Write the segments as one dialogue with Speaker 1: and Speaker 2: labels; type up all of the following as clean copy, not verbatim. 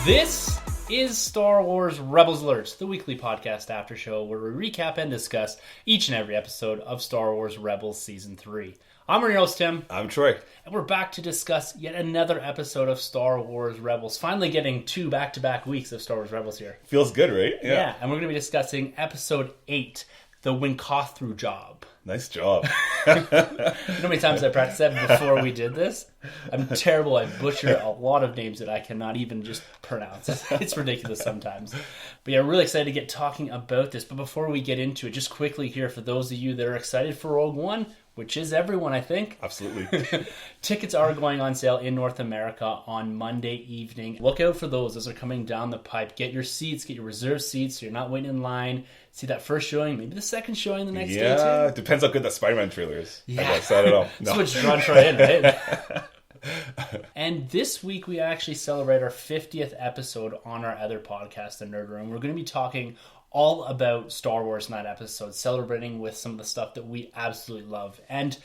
Speaker 1: This is Star Wars Rebels Alert, the weekly podcast after show where we recap and discuss each and every episode of Star Wars Rebels Season 3. I'm your host, Tim.
Speaker 2: I'm Troy.
Speaker 1: And we're back to discuss yet another episode of Star Wars Rebels. Finally getting 2 back-to-back weeks of Star Wars Rebels here.
Speaker 2: Feels good, right?
Speaker 1: Yeah, and we're going to be discussing Episode 8, the Wynkahthu Job.
Speaker 2: Nice job.
Speaker 1: You know how many times I practiced that before we did this? I'm terrible. I butcher a lot of names that I cannot even just pronounce. It's ridiculous sometimes. But yeah, really excited to get talking about this. But before we get into it, just quickly here, for those of you that are excited for Rogue One, which is everyone, I think.
Speaker 2: Absolutely.
Speaker 1: Tickets are going on sale in North America on Monday evening. Look out for those. Those are coming down the pipe. Get your seats, get your reserved seats so you're not waiting in line. See that first showing, maybe the second showing the next day too.
Speaker 2: Yeah, depends how good that Spider-Man trailer is.
Speaker 1: Yeah.
Speaker 2: I guess, I don't know. No.
Speaker 1: Switch John Troy in, right? And this week we actually celebrate our 50th episode on our other podcast, The Nerd Room. We're going to be talking all about Star Wars in that episode, celebrating with some of the stuff that we absolutely love. And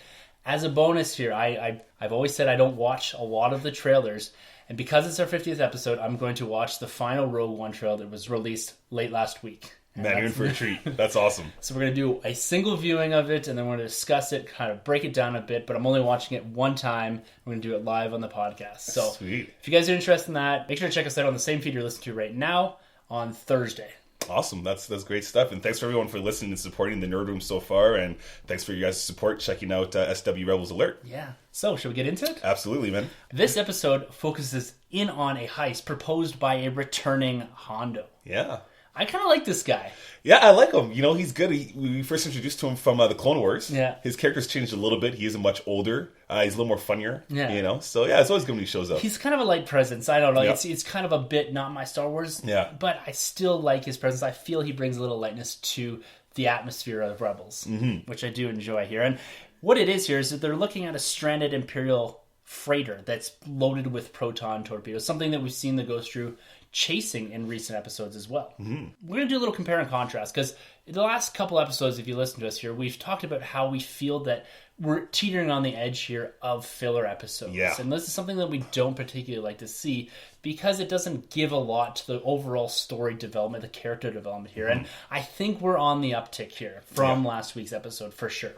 Speaker 1: as a bonus here, I've always said I don't watch a lot of the trailers. And because it's our 50th episode, I'm going to watch the final Rogue One trailer that was released late last week.
Speaker 2: Man, you're in for a treat. That's awesome.
Speaker 1: So we're going to do a single viewing of it, and then we're going to discuss it, kind of break it down a bit, but I'm only watching it one time. We're going to do it live on the podcast. So
Speaker 2: Sweet.
Speaker 1: If you guys are interested in that, make sure to check us out on the same feed you're listening to right now on Thursday.
Speaker 2: Awesome. That's great stuff. And thanks for everyone for listening and supporting the Nerd Room so far. And thanks for you guys' support checking out SW Rebels Alert.
Speaker 1: Yeah. So, should we get into it?
Speaker 2: Absolutely, man.
Speaker 1: This episode focuses in on a heist proposed by a returning Hondo.
Speaker 2: Yeah.
Speaker 1: I kind of like this guy.
Speaker 2: Yeah, I like him. You know, he's good. We first introduced to him from the Clone Wars.
Speaker 1: Yeah.
Speaker 2: His character's changed a little bit. He is much older. He's a little more funnier.
Speaker 1: Yeah.
Speaker 2: You know? So, yeah, it's always good when he shows up.
Speaker 1: He's kind of a light presence. I don't know.
Speaker 2: Yep.
Speaker 1: It's kind of a bit not my Star Wars.
Speaker 2: Yeah.
Speaker 1: But I still like his presence. I feel he brings a little lightness to the atmosphere of Rebels, which I do enjoy here. And what it is here is that they're looking at a stranded Imperial freighter that's loaded with proton torpedoes, something that we've seen the Ghost Crew chasing in recent episodes as well. We're going to do a little compare and contrast, because in the last couple episodes, if you listen to us here, we've talked about how we feel that we're teetering on the edge here of filler episodes.
Speaker 2: Yeah.
Speaker 1: And this is something that we don't particularly like to see, because it doesn't give a lot to the overall story development, the character development here. And I think we're on the uptick here from last week's episode for sure.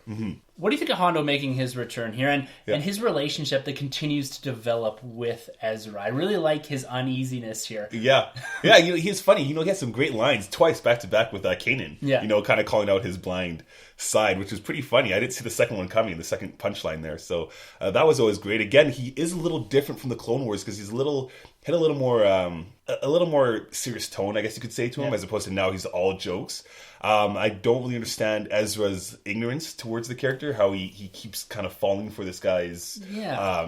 Speaker 1: What do you think of Hondo making his return here and his relationship that continues to develop with Ezra? I really like his uneasiness here.
Speaker 2: Yeah. Yeah, you know, he's funny. You know, he has some great lines twice back-to-back with Kanan.
Speaker 1: Yeah.
Speaker 2: You know, kind of calling out his blind side, which was pretty funny. I didn't see the second one coming, the second punchline there. So that was always great. Again, he is a little different from the Clone Wars, because he's had a little more serious tone, I guess you could say, to him, as opposed to now he's all jokes. I don't really understand Ezra's ignorance towards the character, how he keeps kind of falling for this guy's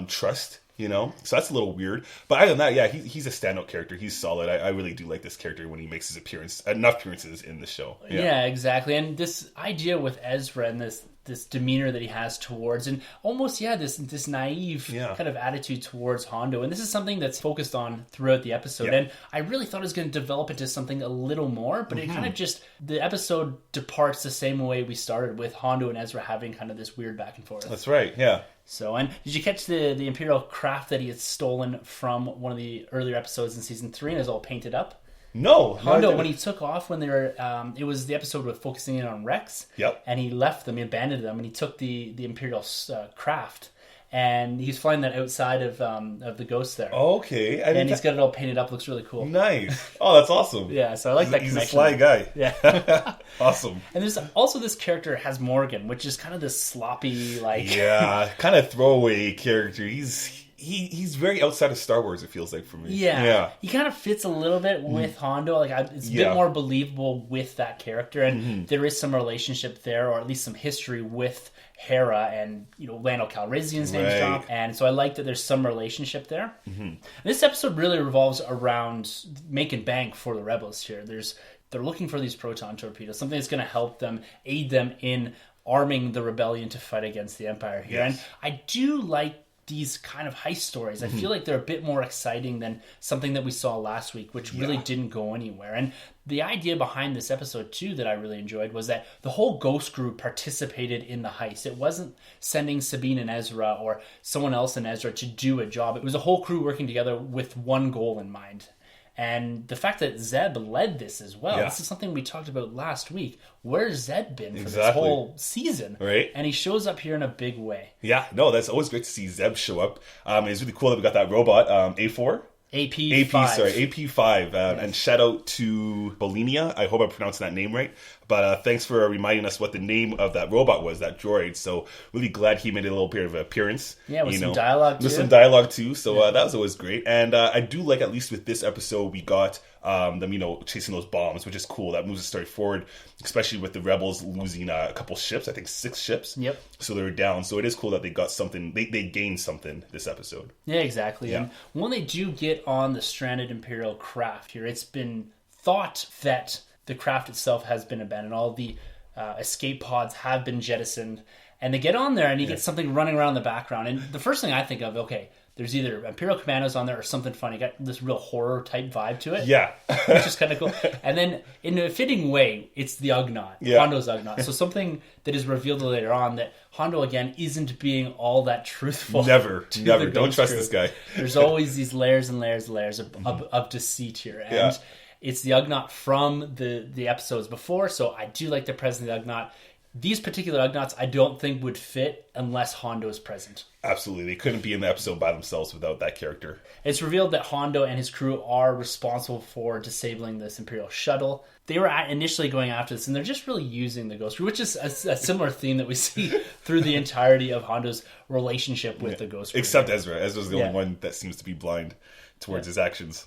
Speaker 2: trust, you know? So that's a little weird. But other than that, yeah, he's a standout character. He's solid. I really do like this character when he makes his enough appearances in the show.
Speaker 1: Yeah, exactly. And this idea with Ezra and this demeanor that he has towards, and almost, this naive kind of attitude towards Hondo. And this is something that's focused on throughout the episode.
Speaker 2: Yeah.
Speaker 1: And I really thought it was going to develop into something a little more, but it kind of just, the episode departs the same way we started, with Hondo and Ezra having kind of this weird back and forth.
Speaker 2: That's right, yeah.
Speaker 1: So, and did you catch the Imperial craft that he had stolen from one of the earlier episodes in Season 3 and is all painted up?
Speaker 2: No.
Speaker 1: Hondo, when he took off, when they were, it was the episode with focusing in on Rex.
Speaker 2: Yep.
Speaker 1: And he left them, he abandoned them, and he took the Imperial craft, and he's flying that outside of the Ghost there.
Speaker 2: Okay.
Speaker 1: And he's got it all painted up, looks really cool.
Speaker 2: Nice. Oh, that's awesome.
Speaker 1: Yeah, so I like that
Speaker 2: He's
Speaker 1: connection.
Speaker 2: a sly guy.
Speaker 1: Yeah.
Speaker 2: Awesome.
Speaker 1: And there's also this character has Morgan, which is kind of this sloppy, like...
Speaker 2: Yeah, kind of throwaway character. He's very outside of Star Wars, it feels like, for me.
Speaker 1: Yeah. He kind of fits a little bit with Hondo. Like, it's a bit more believable with that character, and there is some relationship there, or at least some history with Hera, and, you know, Lando Calrissian's name's dropped, and so I like that there's some relationship there. This episode really revolves around making bank for the Rebels here. They're looking for these proton torpedoes, something that's going to help them, aid them in arming the rebellion to fight against the Empire here.
Speaker 2: Yes.
Speaker 1: And I do like these kind of heist stories. I feel like they're a bit more exciting than something that we saw last week, which really didn't go anywhere. And the idea behind this episode too that I really enjoyed was that the whole Ghost Crew participated in the heist. It wasn't sending Sabine and Ezra or someone else and Ezra to do a job. It was a whole crew working together with one goal in mind. And the fact that Zeb led this as well, this is something we talked about last week. Where's Zeb been for this whole season?
Speaker 2: Right.
Speaker 1: And he shows up here in a big way.
Speaker 2: Yeah, no, that's always great to see Zeb show up. It's really cool that we got that robot, A4. AP5. And shout out to Bolinia. I hope I'm pronouncing that name right. But thanks for reminding us what the name of that robot was, that droid. So really glad he made a little bit of an appearance.
Speaker 1: Yeah, with some dialogue too.
Speaker 2: With some dialogue too. So that was always great. And I do like, at least with this episode, we got them, chasing those bombs, which is cool. That moves the story forward, especially with the rebels losing a couple ships. I think 6 ships.
Speaker 1: Yep.
Speaker 2: So they were down. So it is cool that they got something. They gained something this episode.
Speaker 1: Yeah, exactly. Yeah. And when they do get on the stranded Imperial craft here, it's been thought that the craft itself has been abandoned. All the escape pods have been jettisoned. And they get on there and you get something running around in the background. And the first thing I think of, okay, there's either Imperial Commandos on there or something funny. Got this real horror type vibe to it.
Speaker 2: Yeah.
Speaker 1: Which is kind of cool. And then in a fitting way, it's the Ugnaught. Yeah. Hondo's Ugnaught. So something that is revealed later on that Hondo, again, isn't being all that truthful.
Speaker 2: Never. Don't trust this guy.
Speaker 1: There's always these layers and layers and layers of deceit here. And it's the Ugnaught from the episodes before. So I do like the presence of the Ugnaught. These particular Ugnaughts, I don't think would fit unless Hondo is present.
Speaker 2: Absolutely. They couldn't be in the episode by themselves without that character.
Speaker 1: It's revealed that Hondo and his crew are responsible for disabling this Imperial shuttle. They were initially going after this, and they're just really using the Ghost Crew, which is a similar theme that we see through the entirety of Hondo's relationship with the Ghost Crew.
Speaker 2: Except Ezra. Ezra's the only one that seems to be blind towards his actions.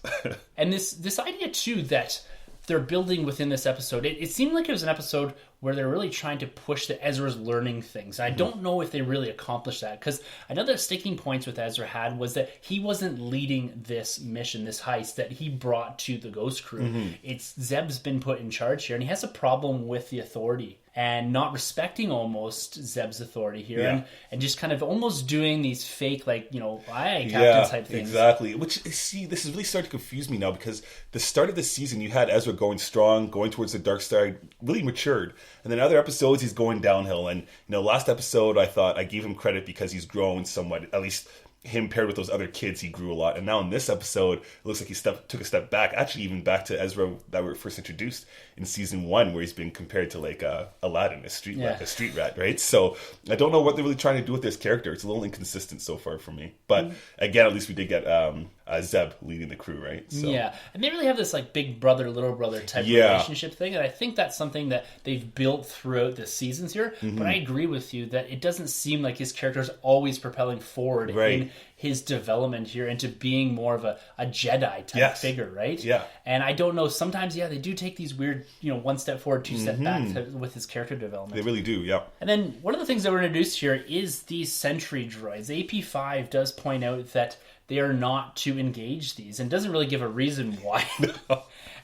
Speaker 1: And this idea, too, that they're building within this episode. It seemed like it was an episode where they're really trying to push that Ezra's learning things. I don't know if they really accomplished that, because I know the sticking points with Ezra had was that he wasn't leading this mission, this heist that he brought to the Ghost Crew. It's Zeb's been put in charge here, and he has a problem with the authority and not respecting almost Zeb's authority here, and just kind of almost doing these fake, aye, Captain type things.
Speaker 2: Exactly. Which, see, this is really starting to confuse me now, because the start of the season, you had Ezra going strong, going towards the dark side, really matured. And then other episodes, he's going downhill. And, last episode, I thought I gave him credit because he's grown somewhat, at least him paired with those other kids, he grew a lot. And now in this episode, it looks like he took a step back, actually even back to Ezra that were first introduced in season 1, where he's been compared to Aladdin, a street rat, right? So I don't know what they're really trying to do with this character. It's a little inconsistent so far for me. But again, at least we did get Zeb leading the crew, right? So.
Speaker 1: Yeah, and they really have this big brother, little brother type relationship thing, and I think that's something that they've built throughout the seasons here. But I agree with you that it doesn't seem like his character is always propelling forward in his development here into being more of a Jedi type figure, right?
Speaker 2: Yeah.
Speaker 1: And I don't know, sometimes, they do take these weird, 1 step forward, 2 step back with his character development.
Speaker 2: They really do, yeah.
Speaker 1: And then one of the things that were introduced here is these sentry droids. AP5 does point out that they are not to engage these, and doesn't really give a reason why.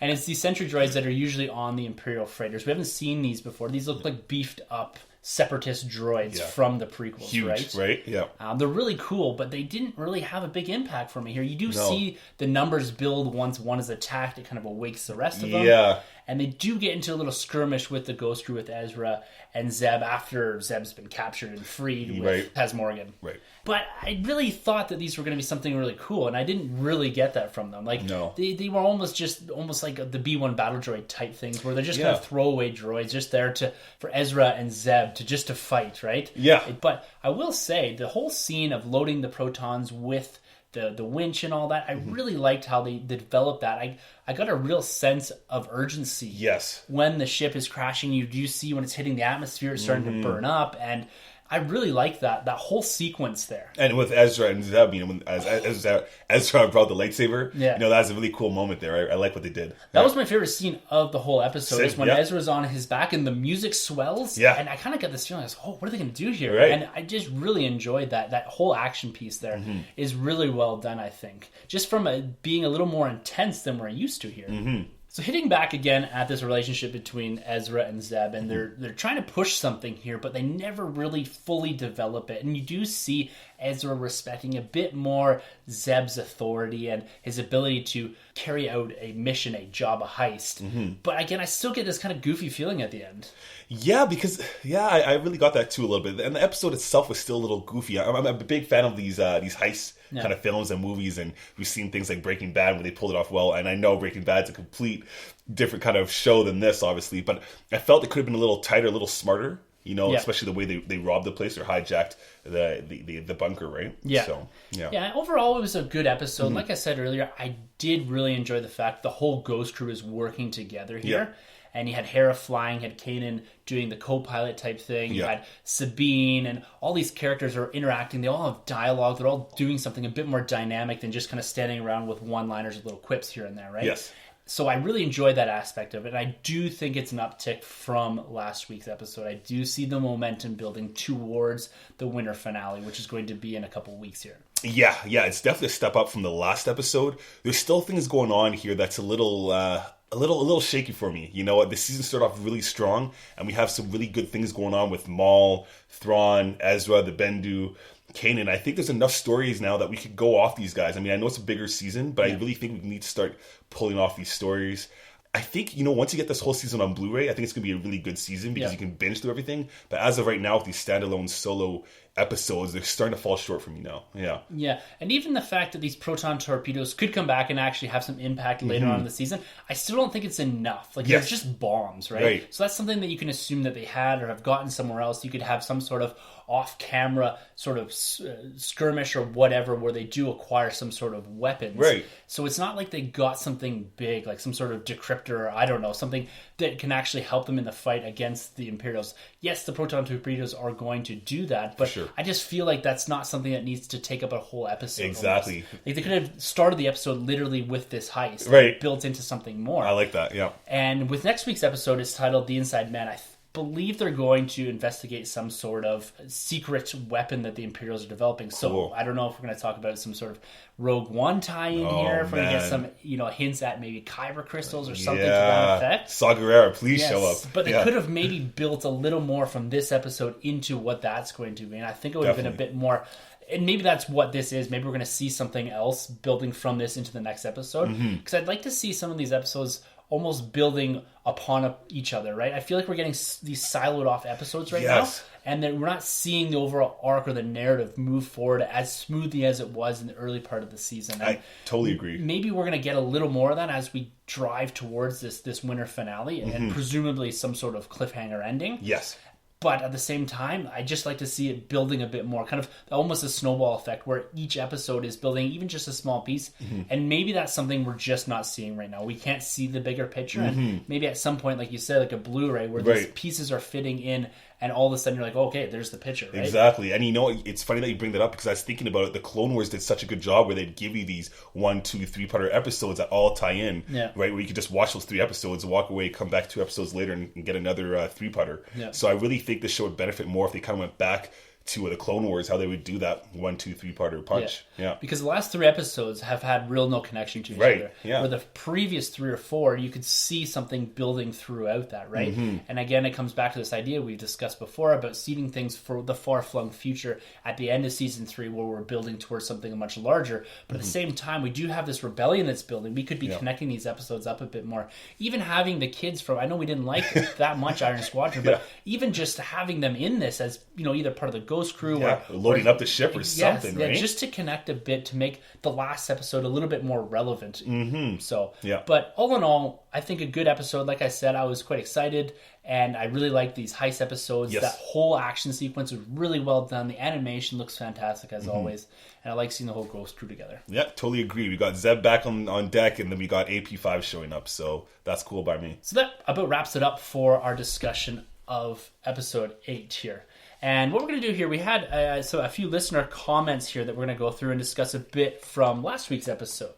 Speaker 1: And it's these sentry droids that are usually on the Imperial freighters. We haven't seen these before. These look like beefed up separatist droids from the prequels,
Speaker 2: huge, right? Yeah.
Speaker 1: They're really cool, but they didn't really have a big impact for me here. You do see the numbers build once one is attacked. It kind of awakes the rest of them.
Speaker 2: Yeah.
Speaker 1: And they do get into a little skirmish with the Ghost Crew with Ezra and Zeb after Zeb's been captured and freed with Pez Morgan.
Speaker 2: Right.
Speaker 1: But I really thought that these were going to be something really cool, and I didn't really get that from them. They were almost like the B-1 battle droid type things, where they're just kind of throwaway droids, just there for Ezra and Zeb to fight, right?
Speaker 2: Yeah.
Speaker 1: But I will say, the whole scene of loading the protons with the winch and all that, I really liked how they developed that. I got a real sense of urgency.
Speaker 2: Yes.
Speaker 1: When the ship is crashing, you do see when it's hitting the atmosphere, it's starting to burn up, and I really like that whole sequence there.
Speaker 2: And with Ezra and Zeb, when Ezra brought the lightsaber, that's a really cool moment there. I like what they did.
Speaker 1: That was my favorite scene of the whole episode, is when Ezra's on his back and the music swells. Yeah. And I kind of got this feeling, what are they going to do here?
Speaker 2: Right.
Speaker 1: And I just really enjoyed that. That whole action piece there is really well done, I think. Just from being a little more intense than we're used to here. So hitting back again at this relationship between Ezra and Zeb, and they're trying to push something here, but they never really fully develop it. And you do see Ezra respecting a bit more Zeb's authority and his ability to carry out a mission, a job, a heist. But again, I still get this kind of goofy feeling at the end.
Speaker 2: Yeah, because I really got that too a little bit, and the episode itself was still a little goofy. I'm a big fan of these heist kind of films and movies, and we've seen things like Breaking Bad where they pulled it off well. And I know Breaking Bad's a complete different kind of show than this, obviously, but I felt it could have been a little tighter, a little smarter. Especially the way they robbed the place or hijacked the bunker, right?
Speaker 1: Yeah.
Speaker 2: So,
Speaker 1: yeah. Overall, it was a good episode. Like I said earlier, I did really enjoy the fact the whole Ghost Crew is working together here.
Speaker 2: Yeah.
Speaker 1: And you had Hera flying, had Kanan doing the co-pilot type thing. You had Sabine, and all these characters are interacting. They all have dialogue. They're all doing something a bit more dynamic than just kind of standing around with one-liners or little quips here and there, right?
Speaker 2: Yes.
Speaker 1: So I really enjoyed that aspect of it. And I do think it's an uptick from last week's episode. I do see the momentum building towards the winter finale, which is going to be in a couple weeks here.
Speaker 2: Yeah, it's definitely a step up from the last episode. There's still things going on here that's a little shaky for me. The season started off really strong, and we have some really good things going on with Maul, Thrawn, Ezra, the Bendu, Kanan. I think there's enough stories now that we could go off these guys. I mean, I know it's a bigger season, but I really think we need to start pulling off these stories. I think, once you get this whole season on Blu-ray, I think it's going to be a really good season because you can binge through everything. But as of right now, with these standalone solo episodes, they're starting to fall short for me now. Yeah,
Speaker 1: and even the fact that these proton torpedoes could come back and actually have some impact later on in the season, I still don't think it's enough. They're just bombs, right? So that's something that you can assume that they had or have gotten somewhere else. You could have some sort of off-camera sort of skirmish or whatever where they do acquire some sort of weapons.
Speaker 2: Right.
Speaker 1: So it's not like they got something big, like some sort of decryptor, or I don't know, something that can actually help them in the fight against the Imperials. Yes, the proton torpedoes are going to do that, but I just feel like that's not something that needs to take up a whole episode.
Speaker 2: Exactly.
Speaker 1: Like they could have started the episode literally with this heist,
Speaker 2: right?
Speaker 1: Built into something more.
Speaker 2: I like that. Yeah.
Speaker 1: And with next week's episode, it's titled "The Inside Man." I believe they're going to investigate some sort of secret weapon that the Imperials are developing. Cool. So I don't know if we're going to talk about some sort of Rogue One tie-in here. If we're going to get some, hints at maybe kyber crystals or something to that effect.
Speaker 2: Saw Gerrera, please show up.
Speaker 1: But they could have maybe built a little more from this episode into what that's going to be. And I think it would have been a bit more. And maybe that's what this is. Maybe we're going to see something else building from this into the next episode. Because I'd like to see some of these episodes almost building upon each other, right? I feel like we're getting these siloed off episodes right now, and that we're not seeing the overall arc or the narrative move forward as smoothly as it was in the early part of the season. And
Speaker 2: I totally agree.
Speaker 1: Maybe we're going to get a little more of that as we drive towards this winter finale and presumably some sort of cliffhanger ending.
Speaker 2: Yes.
Speaker 1: But at the same time, I just like to see it building a bit more, kind of almost a snowball effect where each episode is building even just a small piece. And maybe that's something we're just not seeing right now. We can't see the bigger picture. And maybe at some point, like you said, like a Blu-ray where these pieces are fitting in and all of a sudden you're like, oh, okay, there's the picture, right?
Speaker 2: Exactly. And it's funny that you bring that up because I was thinking about it. The Clone Wars did such a good job where they'd give you these 1, 2, 3-parter episodes that all tie in, right? Where you could just watch those 3 episodes, walk away, come back 2 episodes later and get another 3-parter. So I really think this show would benefit more if they kind of went back to the Clone Wars, how they would do that 1, 2, 3-parter punch. Yeah.
Speaker 1: Because the last 3 episodes have had no connection to each other. Where the previous 3 or 4, you could see something building throughout that, right? And again, it comes back to this idea we discussed before about seeding things for the far-flung future at the end of season 3 where we're building towards something much larger. But at the same time, we do have this rebellion that's building. We could be connecting these episodes up a bit more. Even having the kids from, I know we didn't like that much Iron Squadron, but even just having them in this as, either part of the Ghost Crew or
Speaker 2: loading up the ship or something, right?
Speaker 1: Just to connect a bit to make the last episode a little bit more relevant. But all in all, I think a good episode. Like I said, I was quite excited, and I really liked these heist episodes. That whole action sequence was really well done. The animation looks fantastic as always, and I like seeing the whole Ghost Crew together. Yeah,
Speaker 2: totally agree. We got Zeb back on deck, and then we got AP5 showing up, so that's cool by me.
Speaker 1: So that about wraps it up for our discussion of episode 8 here. And what we're going to do here, we had a few listener comments here that we're going to go through and discuss a bit from last week's episode.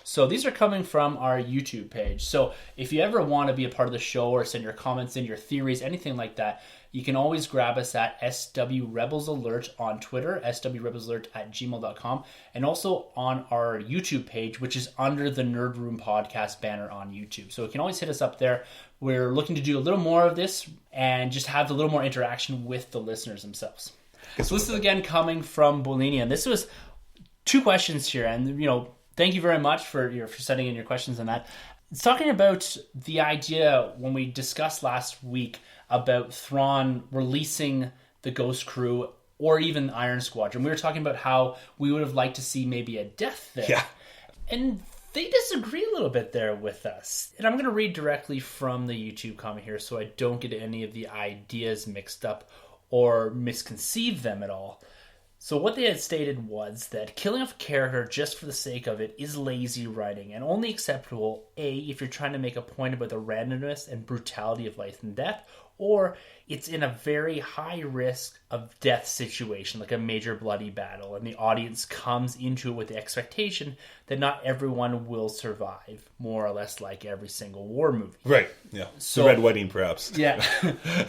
Speaker 1: So these are coming from our YouTube page. So if you ever want to be a part of the show or send your comments in, your theories, anything like that, you can always grab us at SW Rebels Alert on Twitter, swrebelsalert@gmail.com, and also on our YouTube page, which is under the Nerd Room Podcast banner on YouTube. So you can always hit us up there. We're looking to do a little more of this and just have a little more interaction with the listeners themselves. So this is again coming from Bolini, and this was 2 questions here, and thank you very much for sending in your questions on that. It's talking about the idea when we discussed last week about Thrawn releasing the Ghost Crew or even Iron Squadron. We were talking about how we would have liked to see maybe a death there.
Speaker 2: Yeah.
Speaker 1: And they disagree a little bit there with us. And I'm going to read directly from the YouTube comment here so I don't get any of the ideas mixed up or misconceive them at all. So what they had stated was that killing off a character just for the sake of it is lazy writing and only acceptable, A, if you're trying to make a point about the randomness and brutality of life and death, or it's in a very high risk of death situation, like a major bloody battle, and the audience comes into it with the expectation that not everyone will survive, more or less like every single war movie.
Speaker 2: Right, yeah. So, the Red Wedding, perhaps.
Speaker 1: Yeah.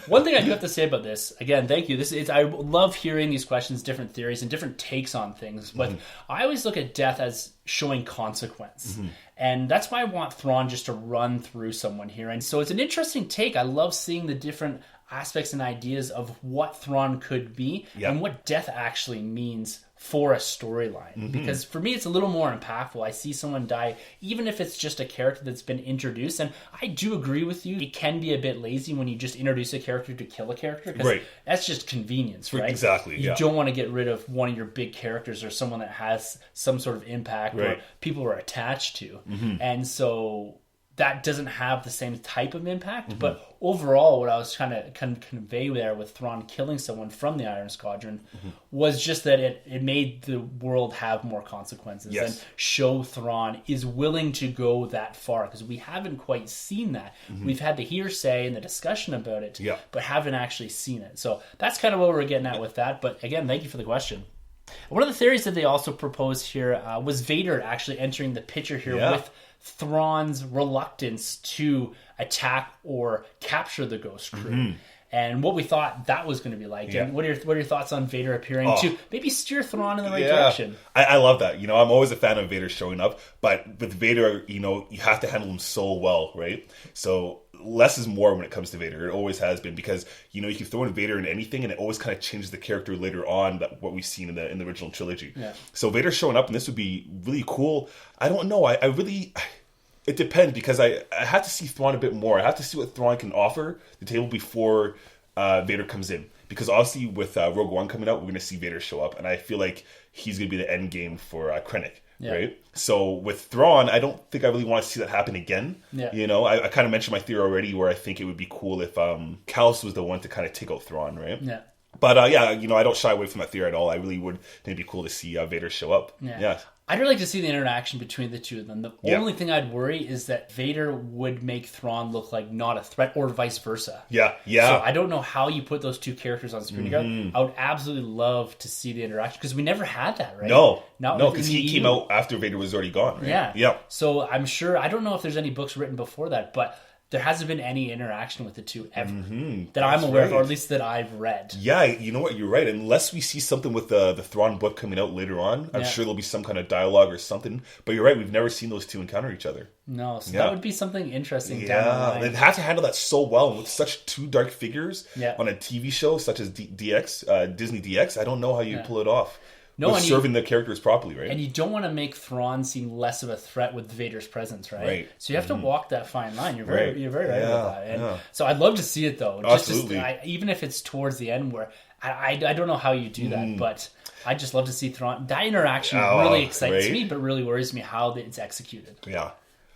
Speaker 1: One thing I do have to say about this, again, thank you. I love hearing these questions, different theories, and different takes on things, but I always look at death as showing consequence. And that's why I want Thrawn just to run through someone here. And so it's an interesting take. I love seeing the different aspects and ideas of what Thrawn could be and what death actually means for a storyline. Because for me, it's a little more impactful. I see someone die, even if it's just a character that's been introduced. And I do agree with you. It can be a bit lazy when you just introduce a character to kill a character. Because that's just convenience, right?
Speaker 2: Exactly,
Speaker 1: You don't want to get rid of one of your big characters or someone that has some sort of impact or people are attached to. And so that doesn't have the same type of impact. But overall, what I was trying to convey there with Thrawn killing someone from the Iron Squadron was just that it made the world have more consequences and show Thrawn is willing to go that far, because we haven't quite seen that. We've had the hearsay and the discussion about it, but haven't actually seen it. So that's kind of what we're getting at with that. But again, thank you for the question. One of the theories that they also proposed here was Vader actually entering the picture here with Thrawn's reluctance to attack or capture the Ghost Crew. And what we thought that was going to be like. And what are your thoughts on Vader appearing to maybe steer Thrawn in the right direction?
Speaker 2: I love that. I'm always a fan of Vader showing up, but with Vader, you have to handle him so well, right? So less is more when it comes to Vader. It always has been, because you can throw in Vader in anything and it always kind of changes the character later on, that what we've seen in the original trilogy. So Vader showing up, and this would be really cool. I don't know. It depends, because I have to see Thrawn a bit more. I have to see what Thrawn can offer the table before Vader comes in. Because obviously with Rogue One coming out, we're going to see Vader show up. And I feel like he's going to be the end game for Krennic, right? So with Thrawn, I don't think I really want to see that happen again. I kind of mentioned my theory already, where I think it would be cool if Callus was the one to kind of take out Thrawn, right? But I don't shy away from that theory at all. I really would think it'd be cool to see Vader show up.
Speaker 1: I'd really like to see the interaction between the two of them. The only thing I'd worry is that Vader would make Thrawn look like not a threat, or vice versa. So I don't know how you put those two characters on screen together. I would absolutely love to see the interaction, because we never had that, right?
Speaker 2: No, because he came out after Vader was already gone, right?
Speaker 1: So I'm sure, I don't know if there's any books written before that, but there hasn't been any interaction with the two ever that I'm aware of, or at least that I've read.
Speaker 2: Yeah, you know what? You're right. Unless we see something with the Thrawn book coming out later on, I'm sure there'll be some kind of dialogue or something. But you're right. We've never seen those two encounter each other.
Speaker 1: No, so that would be something interesting down the line.
Speaker 2: They'd have to handle that so well with such two dark figures on a TV show such as Disney DX. I don't know how you pull it off. Serving the characters properly, right?
Speaker 1: And you don't want to make Thrawn seem less of a threat with Vader's presence, right? So you have to walk that fine line. You're very right about that. And so I'd love to see it, though.
Speaker 2: Absolutely.
Speaker 1: Even if it's towards the end, where I don't know how you do that, but I just love to see Thrawn. That interaction really excites me, but really worries me how it's executed.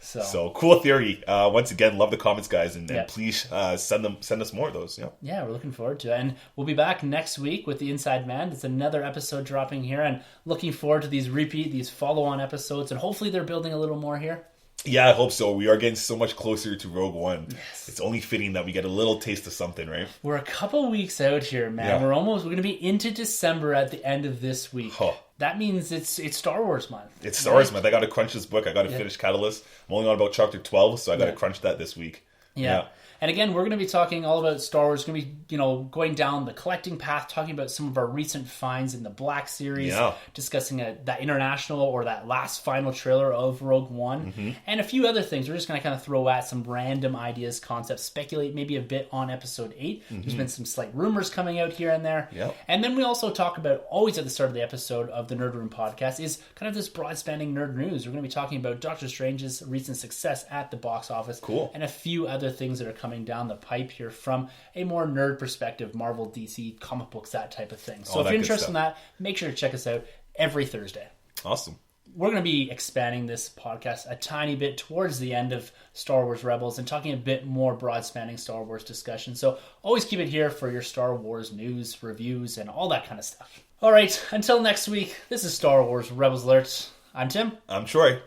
Speaker 1: So
Speaker 2: cool theory. Once again, love the comments, guys, and please send us more of those.
Speaker 1: We're looking forward to it, and we'll be back next week with the Inside Man. It's another episode dropping here, and looking forward to these follow-on episodes, and hopefully they're building a little more here.
Speaker 2: Yeah, I hope so. We are getting so much closer to Rogue One. It's only fitting that we get a little taste of something, right?
Speaker 1: We're a couple weeks out here, man. We're going to be into December at the end of this week. That means it's Star Wars month.
Speaker 2: It's Star Wars month. I got to crunch this book. I got to finish Catalyst. I'm only on about chapter 12, so I got to crunch that this week.
Speaker 1: And And again, we're going to be talking all about Star Wars. We're going to be, going down the collecting path, talking about some of our recent finds in the Black Series, discussing that international or that last final trailer of Rogue One, and a few other things. We're just going to kind of throw at some random ideas, concepts, speculate maybe a bit on Episode 8. There's been some slight rumors coming out here and there. And then we also talk about, always at the start of the episode of the Nerd Room podcast, is kind of this broad-spanning nerd news. We're going to be talking about Doctor Strange's recent success at the box office, and a few other things that are coming down the pipe here from a more nerd perspective, Marvel, DC, comic books, that type of thing. So if you're interested in that, make sure to check us out every Thursday.
Speaker 2: Awesome.
Speaker 1: We're going to be expanding this podcast a tiny bit towards the end of Star Wars Rebels and talking a bit more broad-spanning Star Wars discussion. So always keep it here for your Star Wars news, reviews, and all that kind of stuff. All right, until next week, this is Star Wars Rebels Alert. I'm Tim.
Speaker 2: I'm Troy.